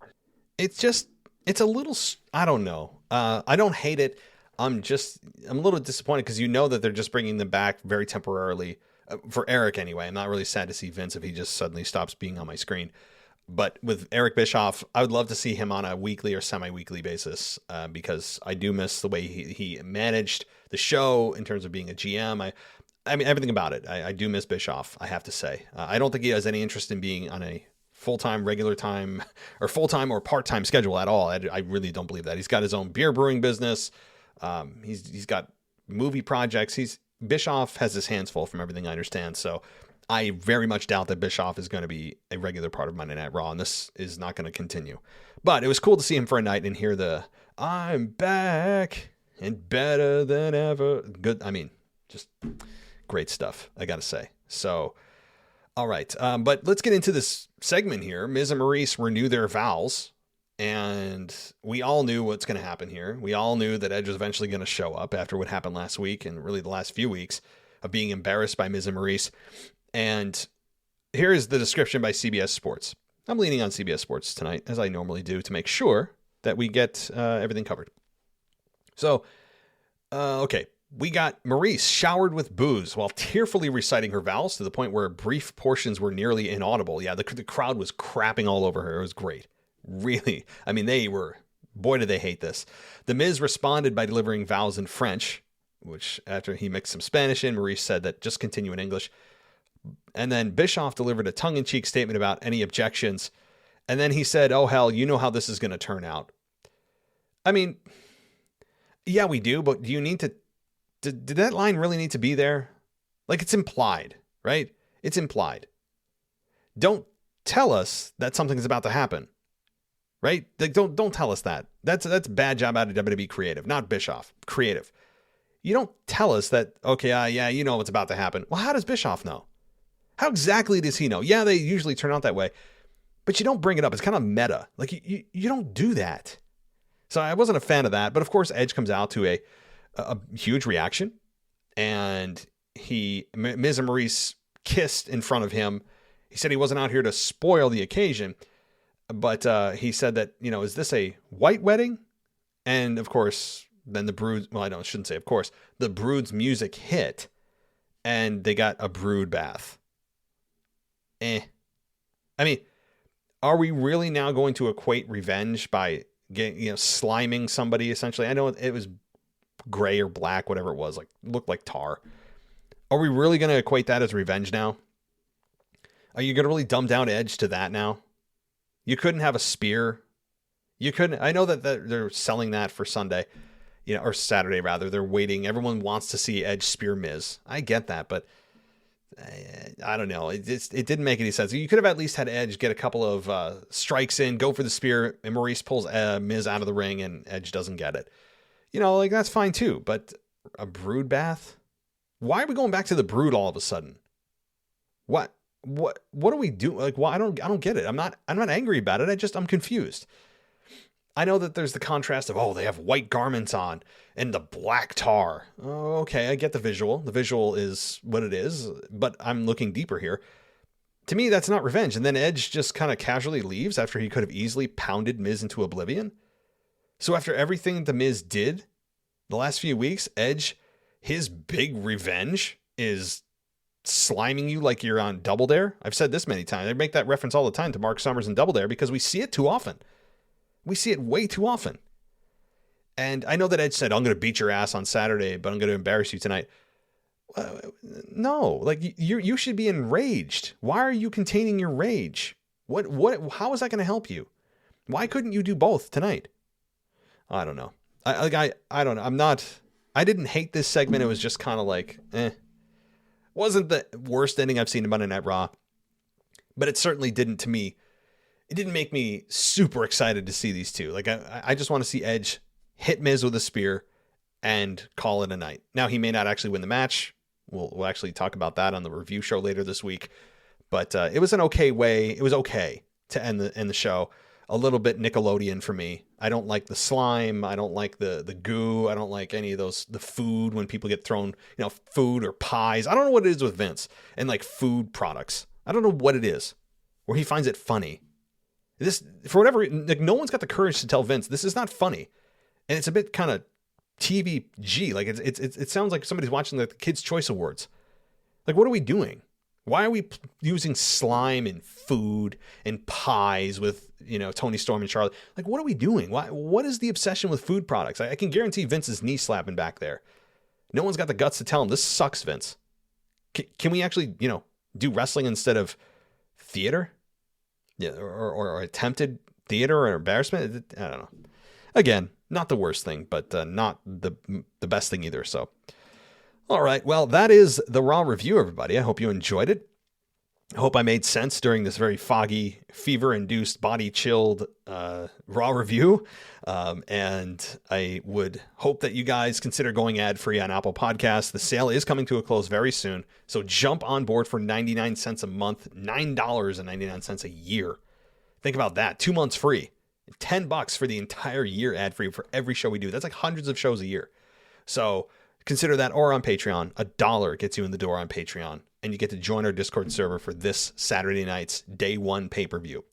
It's a little, I don't know. I don't hate it. I'm a little disappointed because that they're just bringing them back very temporarily. For Eric, anyway. I'm not really sad to see Vince if he just suddenly stops being on my screen. But with Eric Bischoff, I would love to see him on a weekly or semi-weekly basis because I do miss the way he managed the show in terms of being a GM. I mean, everything about it. I do miss Bischoff, I have to say. I don't think he has any interest in being on a full-time, regular time, or full-time or part-time schedule at all. I really don't believe that. He's got his own beer brewing business. He's got movie projects. Bischoff has his hands full from everything I understand. So I very much doubt that Bischoff is going to be a regular part of Monday Night Raw, and this is not going to continue. But it was cool to see him for a night and hear the "I'm back and better than ever." Good. I mean, just great stuff, I got to say. So, all right. But let's get into this segment here. Miz and Maurice renew their vows. And we all knew what's going to happen here. We all knew that Edge was eventually going to show up after what happened last week and really the last few weeks of being embarrassed by Miz and Maurice. And here is the description by CBS Sports. I'm leaning on CBS Sports tonight, as I normally do, to make sure that we get everything covered. So, okay. We got Maurice showered with booze while tearfully reciting her vows to the point where brief portions were nearly inaudible. Yeah, the crowd was crapping all over her. It was great. Really, I mean, boy, did they hate this. The Miz responded by delivering vows in French, which after he mixed some Spanish in, Maurice said that just continue in English. And then Bischoff delivered a tongue-in-cheek statement about any objections. And then he said, oh, hell, you know how this is going to turn out. I mean, yeah, we do, but do you need to, did that line really need to be there? Like, it's implied, right? It's implied. Don't tell us that something's about to happen, right? Like, don't tell us that. That's a bad job out of WWE creative, not Bischoff, creative. You don't tell us that, okay, yeah, you know what's about to happen. Well, how does Bischoff know? How exactly does he know? Yeah, they usually turn out that way, but you don't bring it up. It's kind of meta. Like, you don't do that. So I wasn't a fan of that. But of course, Edge comes out to a huge reaction, and Miz and Maurice kissed in front of him. He said he wasn't out here to spoil the occasion, but he said that, is this a white wedding? And of course, then the Brood, well, I shouldn't say of course, the Brood's music hit, and they got a brood bath. I mean, are we really now going to equate revenge by getting, sliming somebody essentially? I know it was gray or black, whatever it was, like looked like tar. Are we really going to equate that as revenge now? Are you going to really dumb down Edge to that now? You couldn't have a spear. You couldn't. I know that they're selling that for Sunday, or Saturday rather. They're waiting. Everyone wants to see Edge spear Miz. I get that, but I don't know. It didn't make any sense. You could have at least had Edge get a couple of strikes in, go for the spear, and Maurice pulls Miz out of the ring, and Edge doesn't get it. Like that's fine too. But a brood bath? Why are we going back to the Brood all of a sudden? What do we do? Like, why? I don't get it. I'm not angry about it. I'm confused. I know that there's the contrast of, they have white garments on and the black tar. Oh, okay, I get the visual. The visual is what it is, but I'm looking deeper here. To me, that's not revenge. And then Edge just kind of casually leaves after he could have easily pounded Miz into oblivion. So after everything the Miz did the last few weeks, Edge, his big revenge is sliming you like you're on Double Dare. I've said this many times. I make that reference all the time to Mark Summers and Double Dare because we see it too often. We see it way too often. And I know that Edge said, I'm going to beat your ass on Saturday, but I'm going to embarrass you tonight. No, like you should be enraged. Why are you containing your rage? How is that going to help you? Why couldn't you do both tonight? I don't know. I don't know. I didn't hate this segment. It was just kind of like, wasn't the worst ending I've seen in Monday Night Raw, but it certainly didn't to me. It didn't make me super excited to see these two. Like I just want to see Edge hit Miz with a spear and call it a night. Now he may not actually win the match. We'll actually talk about that on the review show later this week. But it was an okay way. It was okay to end the show. A little bit Nickelodeon for me. I don't like the slime. I don't like the goo. I don't like any of those, the food when people get thrown, food or pies. I don't know what it is with Vince and like food products. I don't know what it is where he finds it funny. This, for whatever reason, like no one's got the courage to tell Vince this is not funny, and it's a bit kind of TVG. Like it sounds like somebody's watching the Kids' Choice Awards. Like, what are we doing? Why are we using slime and food and pies with Tony Storm and Charlotte? Like, what are we doing? What is the obsession with food products? I can guarantee Vince is knee slapping back there. No one's got the guts to tell him this sucks, Vince. Can we actually do wrestling instead of theater? Yeah, or attempted theater or embarrassment. I don't know. Again, not the worst thing, but not the best thing either. So, all right. Well, that is the Raw review, everybody. I hope you enjoyed it. I hope I made sense during this very foggy, fever-induced, body-chilled Raw review. And I would hope that you guys consider going ad-free on Apple Podcasts. The sale is coming to a close very soon. So jump on board for 99 cents a month, $9.99 a year. Think about that. 2 months free. $10 for the entire year ad-free for every show we do. That's like hundreds of shows a year. So consider that, or on Patreon. $1 gets you in the door on Patreon. And you get to join our Discord server for this Saturday night's Day 1 pay-per-view.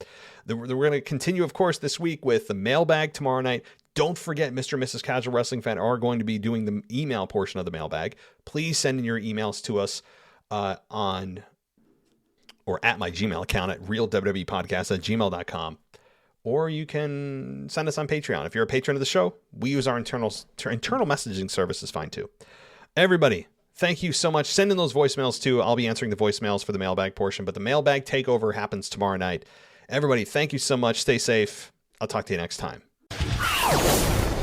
We're going to continue, of course, this week with the mailbag tomorrow night. Don't forget, Mr. and Mrs. Casual Wrestling Fan are going to be doing the email portion of the mailbag. Please send in your emails to us on or at my Gmail account at realwwepodcast@gmail.com. Or you can send us on Patreon. If you're a patron of the show, we use our internal messaging service is fine too. Everybody, thank you so much. Send in those voicemails too. I'll be answering the voicemails for the mailbag portion, but the mailbag takeover happens tomorrow night. Everybody, thank you so much. Stay safe. I'll talk to you next time.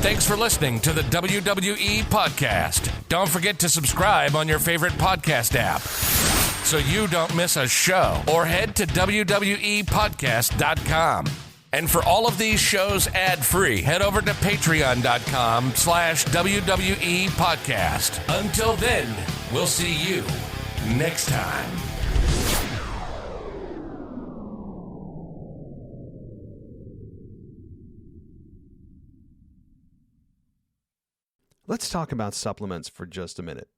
Thanks for listening to the WWE Podcast. Don't forget to subscribe on your favorite podcast app so you don't miss a show, or head to WWEpodcast.com. And for all of these shows ad-free, head over to patreon.com/WWE Podcast. Until then, we'll see you next time. Let's talk about supplements for just a minute.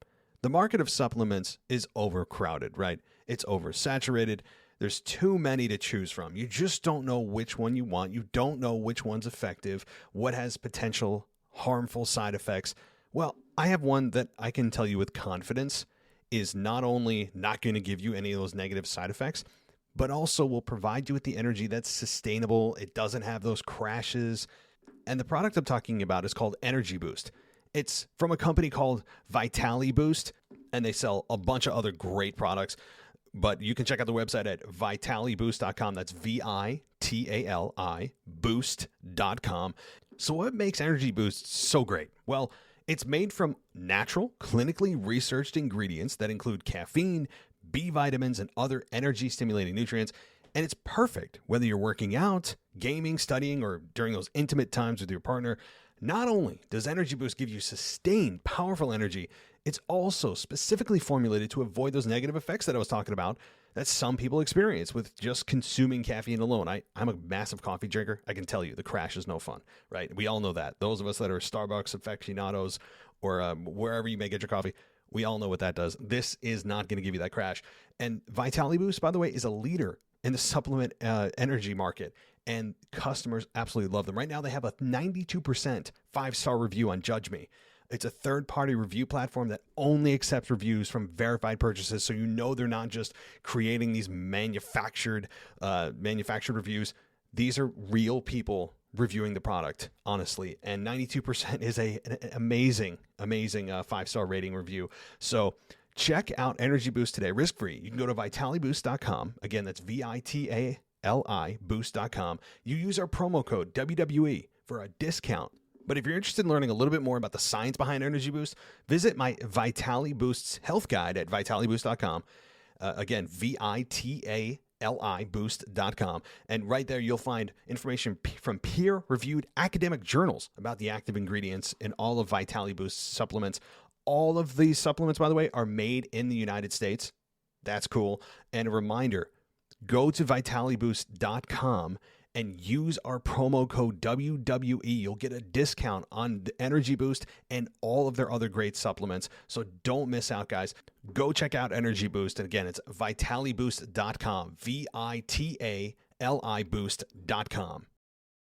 The market of supplements is overcrowded, right? It's oversaturated. There's too many to choose from. You just don't know which one you want. You don't know which one's effective, what has potential harmful side effects. Well, I have one that I can tell you with confidence is not only not going to give you any of those negative side effects, but also will provide you with the energy that's sustainable. It doesn't have those crashes. And the product I'm talking about is called Energy Boost. It's from a company called Vitali Boost, and they sell a bunch of other great products. But you can check out the website at vitaliboost.com. That's VITALI boost.com. So what makes Energy Boost so great? Well, it's made from natural, clinically researched ingredients that include caffeine, B vitamins, and other energy-stimulating nutrients. And it's perfect whether you're working out, gaming, studying, or during those intimate times with your partner. Not only does Energy Boost give you sustained, powerful energy, it's also specifically formulated to avoid those negative effects that I was talking about that some people experience with just consuming caffeine alone. I'm a massive coffee drinker. I can tell you the crash is no fun, right? We all know that. Those of us that are Starbucks aficionados or wherever you may get your coffee, we all know what that does. This is not going to give you that crash. And Vitali Boost, by the way, is a leader in the supplement energy market, and customers absolutely love them. Right now, they have a 92% 5-star review on Judge Me. It's a third-party review platform that only accepts reviews from verified purchases, so you know they're not just creating these manufactured reviews. These are real people reviewing the product, honestly, and 92% is an amazing 5-star rating review. So check out Energy Boost today, risk-free. You can go to vitaliboost.com. Again, that's VITALI boost.com. You use our promo code WWE for a discount. But if you're interested in learning a little bit more about the science behind Energy Boost, visit my Vitali Boost's health guide at vitaliboost.com. Again, VITALI boost.com. And right there, you'll find information from peer-reviewed academic journals about the active ingredients in all of Vitali Boost's supplements. All of these supplements, by the way, are made in the United States. That's cool. And a reminder, go to vitaliboost.com and use our promo code WWE. You'll get a discount on the Energy Boost and all of their other great supplements. So don't miss out, guys. Go check out Energy Boost. And again, it's vitaliboost.com, VITALI boost.com.